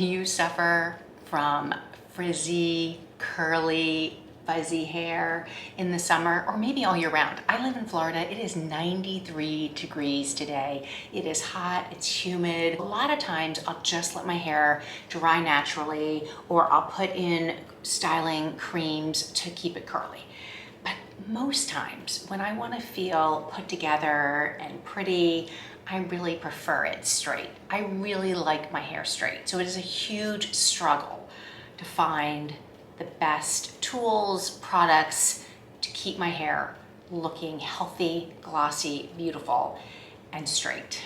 You suffer from frizzy, curly, fuzzy hair in the summer or maybe all year round. I live in Florida. It is 93 degrees today. It is hot, it's humid. A lot of times I'll just let my hair dry naturally, or I'll put in styling creams to keep it curly. But most times when I want to feel put together and pretty, I really prefer it straight. I really like my hair straight. So it is a huge struggle to find the best tools, products to keep my hair looking healthy, glossy, beautiful, and straight.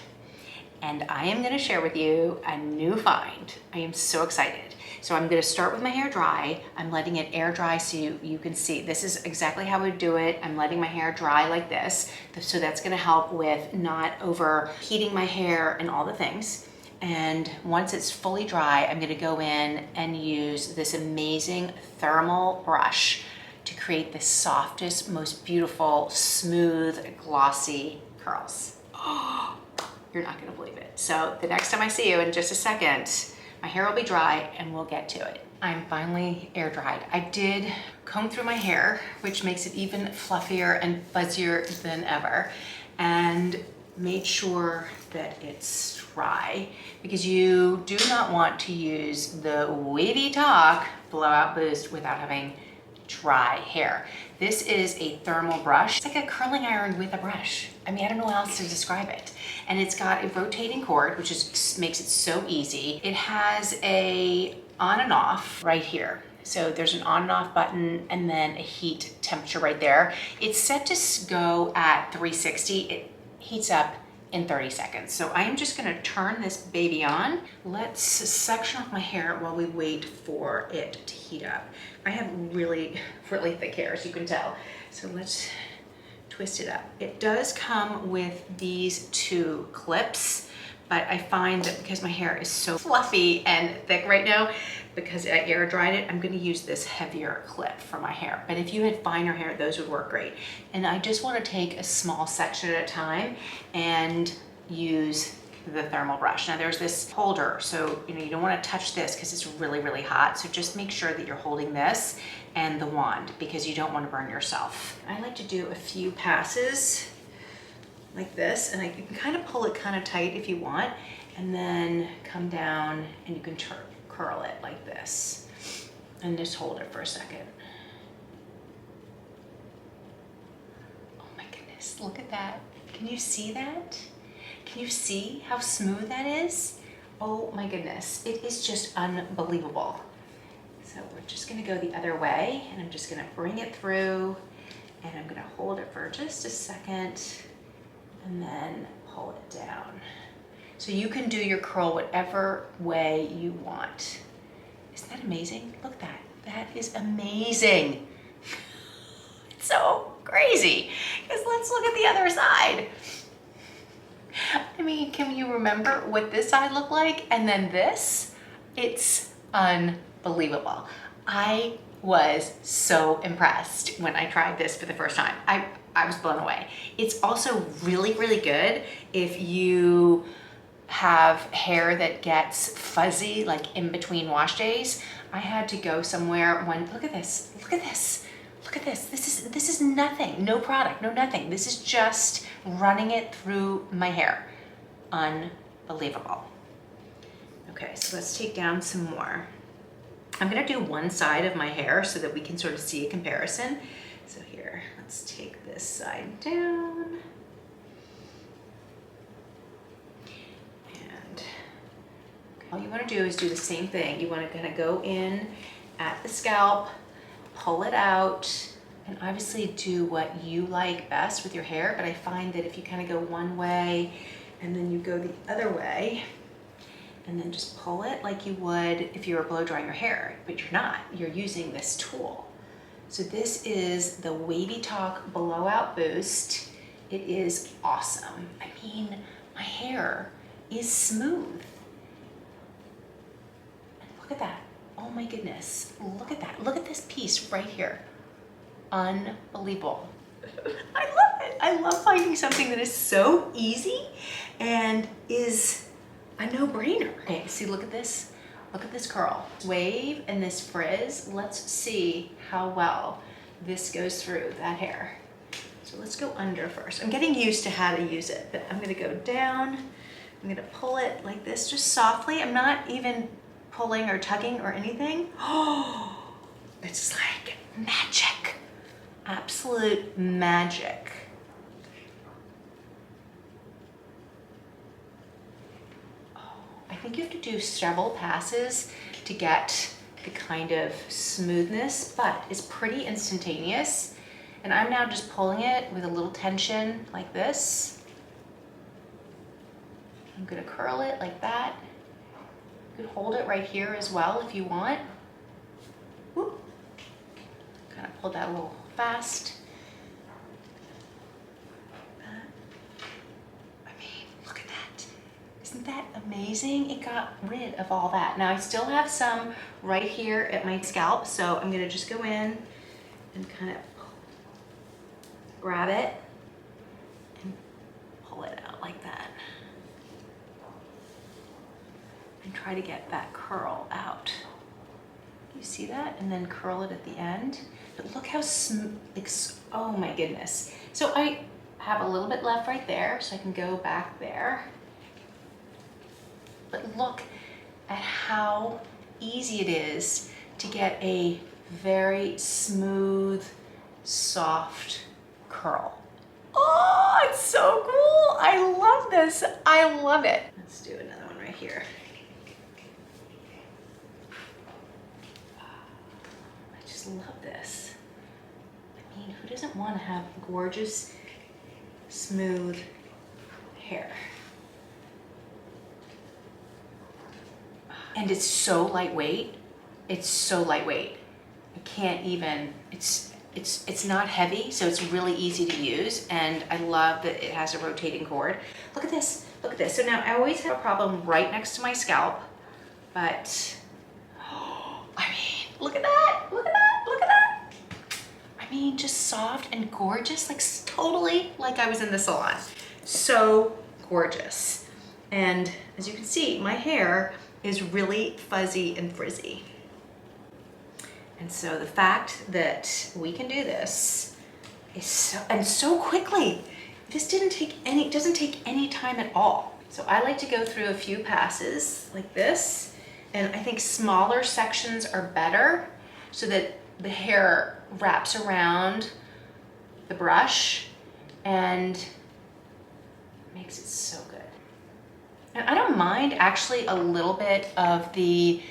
And I am gonna share with you a new find. I am so excited. So I'm gonna start with my hair dry. I'm letting it air dry so you can see. This is exactly how I would do it. I'm letting my hair dry like this. So that's gonna help with not overheating my hair and all the things. And once it's fully dry, I'm gonna go in and use this amazing thermal brush to create the softest, most beautiful, smooth, glossy curls. Oh, you're not gonna believe it. So the next time I see you in just a second, my hair will be dry and we'll get to it. I'm finally air dried. I did comb through my hair, which makes it even fluffier and fuzzier than ever, and made sure that it's dry, because you do not want to use the WavyTalk Blowout Boost without having dry hair. This is a thermal brush. It's like a curling iron with a brush. I mean, I don't know how else to describe it. And it's got a rotating cord, which makes it so easy. It has a on and off right here. So there's an on and off button and then a heat temperature right there. It's set to go at 360. It heats up in 30 seconds. So I am just gonna turn this baby on. Let's section off my hair while we wait for it to heat up. I have really, really thick hair, as you can tell. So let's twist it up. It does come with these two clips, but I find that because my hair is so fluffy and thick right now, because I air dried it, I'm gonna use this heavier clip for my hair. But if you had finer hair, those would work great. And I just wanna take a small section at a time and use the thermal brush. Now there's this holder, so you don't wanna touch this because it's really, really hot. So just make sure that you're holding this and the wand, because you don't wanna burn yourself. I like to do a few passes like this, and you can kind of pull it kind of tight if you want, and then come down and you can curl it like this and just hold it for a second. Oh my goodness, look at that. Can you see that? Can you see how smooth that is? Oh my goodness, it is just unbelievable. So we're just gonna go the other way, and I'm just gonna bring it through, and I'm gonna hold it for just a second and then pull it down. So you can do your curl whatever way you want. Isn't that amazing? Look at that. That is amazing. It's so crazy. Because let's look at the other side. I mean, can you remember what this side looked like? And then this? It's unbelievable. I was so impressed when I tried this for the first time. I was blown away. It's also really, really good if you have hair that gets fuzzy, like in between wash days. I had to go somewhere when, look at this, look at this, look at this. This is nothing, no product, no nothing. This is just running it through my hair. Unbelievable. Okay, so let's take down some more. I'm gonna do one side of my hair so that we can sort of see a comparison. So here, let's take this side down. And all you wanna do is do the same thing. You wanna kind of go in at the scalp, pull it out, and obviously do what you like best with your hair. But I find that if you kind of go one way and then you go the other way, and then just pull it like you would if you were blow drying your hair, but you're not, you're using this tool. So this is the WavyTalk Blowout Boost. It is awesome. I mean, my hair is smooth. And look at that. Oh my goodness. Look at that. Look at this piece right here. Unbelievable. I love it. I love finding something that is so easy and is a no-brainer. Okay, see, look at this. Look at this curl. Wave and this frizz. Let's see how well this goes through that hair. So let's go under first. I'm getting used to how to use it, but I'm gonna go down. I'm gonna pull it like this, just softly. I'm not even pulling or tugging or anything. Oh, it's like magic. Absolute magic. Oh, I think you have to do several passes to get the kind of smoothness, but it's pretty instantaneous. And I'm now just pulling it with a little tension like this. I'm gonna curl it like that. You could hold it right here as well if you want. Whoop. Kind of pull that a little fast. I mean, look at that. Isn't that amazing? It got rid of all that. Now I still have some right here at my scalp, so I'm gonna just go in and kind of grab it and pull it out like that. And try to get that curl out. You see that? And then curl it at the end. But look how smooth, oh my goodness. So I have a little bit left right there, so I can go back there. But look at how easy it is to get a very smooth, soft curl. Oh, it's so cool. I love this. I love it. Let's do another one right here. I just love this. I mean, who doesn't want to have gorgeous, smooth hair? And it's so lightweight. It's so lightweight. I can't even, it's not heavy, so it's really easy to use, and I love that it has a rotating cord. Look at this, look at this. So now I always have a problem right next to my scalp, but, oh, I mean, look at that, look at that, look at that. I mean, just soft and gorgeous, like totally like I was in the salon. So gorgeous. And as you can see, my hair is really fuzzy and frizzy. And so the fact that we can do this is so quickly. This doesn't take any time at all. So I like to go through a few passes like this, and I think smaller sections are better so that the hair wraps around the brush and makes it so good. And I don't mind actually a little bit of the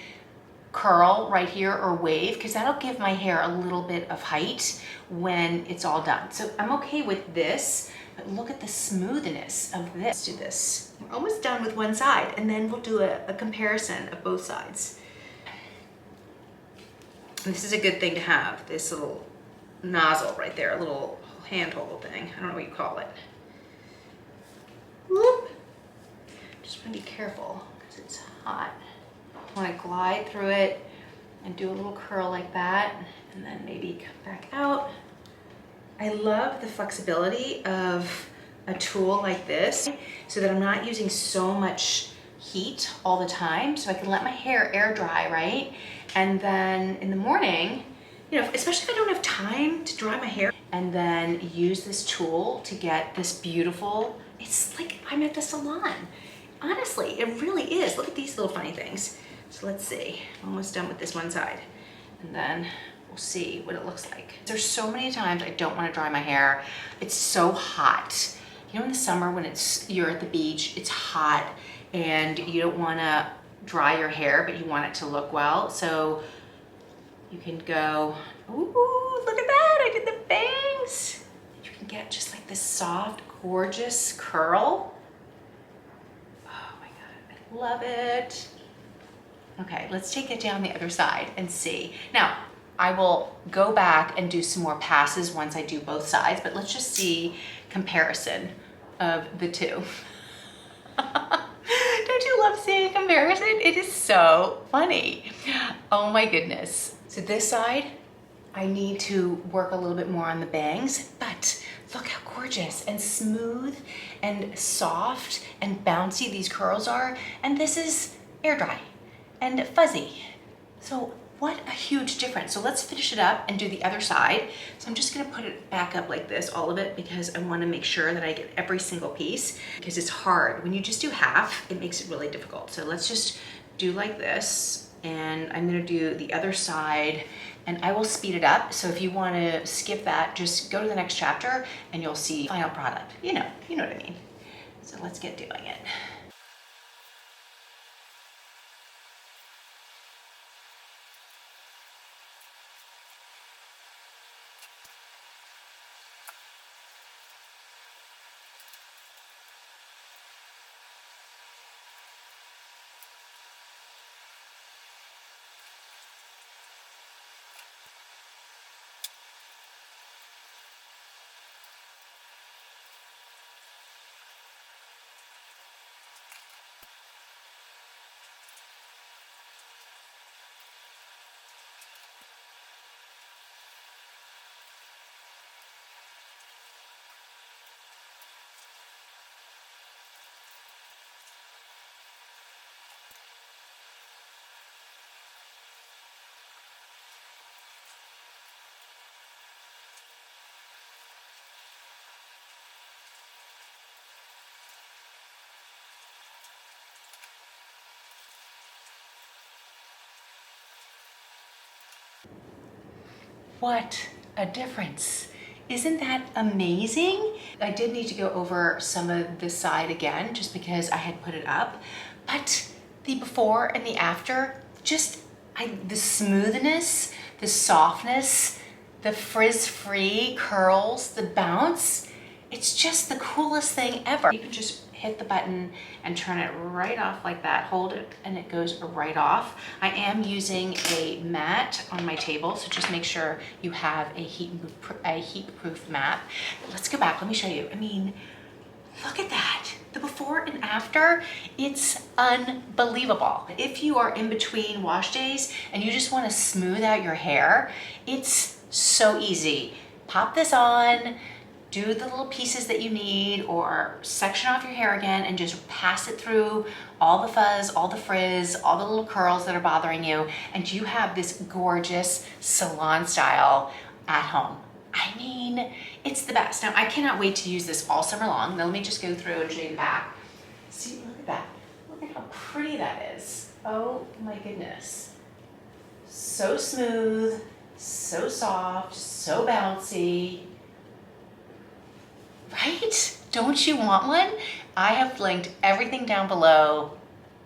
curl right here or wave, because that'll give my hair a little bit of height when it's all done. So I'm okay with this, but look at the smoothness of this. Let's do this. We're almost done with one side, and then we'll do a comparison of both sides. And this is a good thing to have, this little nozzle right there, a little handhold thing. I don't know what you call it. Whoop. Just want to be careful because it's hot. I want to glide through it and do a little curl like that, and then maybe come back out. I love the flexibility of a tool like this so that I'm not using so much heat all the time, so I can let my hair air dry, right? And then in the morning, you know, especially if I don't have time to dry my hair, and then use this tool to get this beautiful, it's like I'm at the salon. Honestly, it really is. Look at these little funny things. So let's see, I'm almost done with this one side, and then we'll see what it looks like. There's so many times I don't want to dry my hair. It's so hot. You know, in the summer when you're at the beach, it's hot and you don't want to dry your hair, but you want it to look well. So you can go, ooh, look at that, I did the bangs. You can get just like this soft, gorgeous curl. Oh my God, I love it. Okay, let's take it down the other side and see. Now, I will go back and do some more passes once I do both sides, but let's just see comparison of the two. Don't you love seeing comparison? It is so funny. Oh my goodness. So this side, I need to work a little bit more on the bangs, but look how gorgeous and smooth and soft and bouncy these curls are. And this is air dry. and fuzzy. So what a huge difference. So let's finish it up and do the other side. So I'm just gonna put it back up like this, all of it, because I wanna make sure that I get every single piece, because it's hard. When you just do half, it makes it really difficult. So let's just do like this, and I'm gonna do the other side, and I will speed it up. So if you wanna skip that, just go to the next chapter and you'll see final product. You know what I mean. So let's get doing it. What a difference. Isn't that amazing? I did need to go over some of this side again, just because I had put it up, but the before and the after, the smoothness, the softness, the frizz-free curls, the bounce, it's just the coolest thing ever. You can just hit the button and turn it right off like that. Hold it and it goes right off. I am using a mat on my table, so just make sure you have a heat-proof mat. Let's go back, let me show you. I mean, look at that. The before and after, it's unbelievable. If you are in between wash days and you just wanna smooth out your hair, it's so easy. Pop this on, do the little pieces that you need, or section off your hair again and just pass it through all the fuzz, all the frizz, all the little curls that are bothering you, and you have this gorgeous salon style at home. I mean, it's the best. Now, I cannot wait to use this all summer long. Now, let me just go through and show you the back. See, look at that. Look at how pretty that is. Oh my goodness. So smooth, so soft, so bouncy. Right? Don't you want one? I have linked everything down below,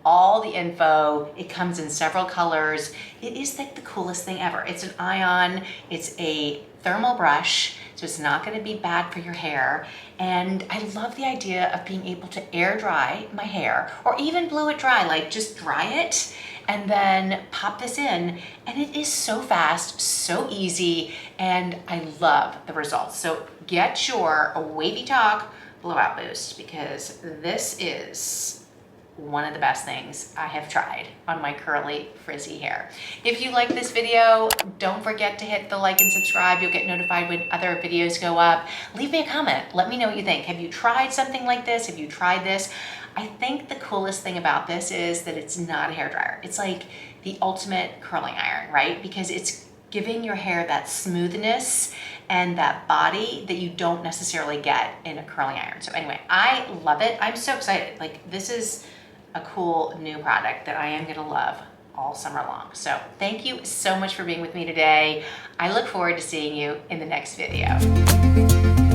all the info. It comes in several colors. It is like the coolest thing ever. It's an ion, it's a thermal brush, so it's not gonna be bad for your hair. And I love the idea of being able to air dry my hair, or even blow it dry, like just dry it and then pop this in. And it is so fast, so easy, and I love the results. So get your WavyTalk Blowout Boost, because this is one of the best things I have tried on my curly, frizzy hair. If you like this video, don't forget to hit the like and subscribe. You'll get notified when other videos go up. Leave me a comment. Let me know what you think. Have you tried something like this? Have you tried this? I think the coolest thing about this is that it's not a hairdryer. It's like the ultimate curling iron, right? Because it's giving your hair that smoothness and that body that you don't necessarily get in a curling iron. So anyway, I love it. I'm so excited. Like, this is a cool new product that I am gonna love all summer long. So thank you so much for being with me today. I look forward to seeing you in the next video.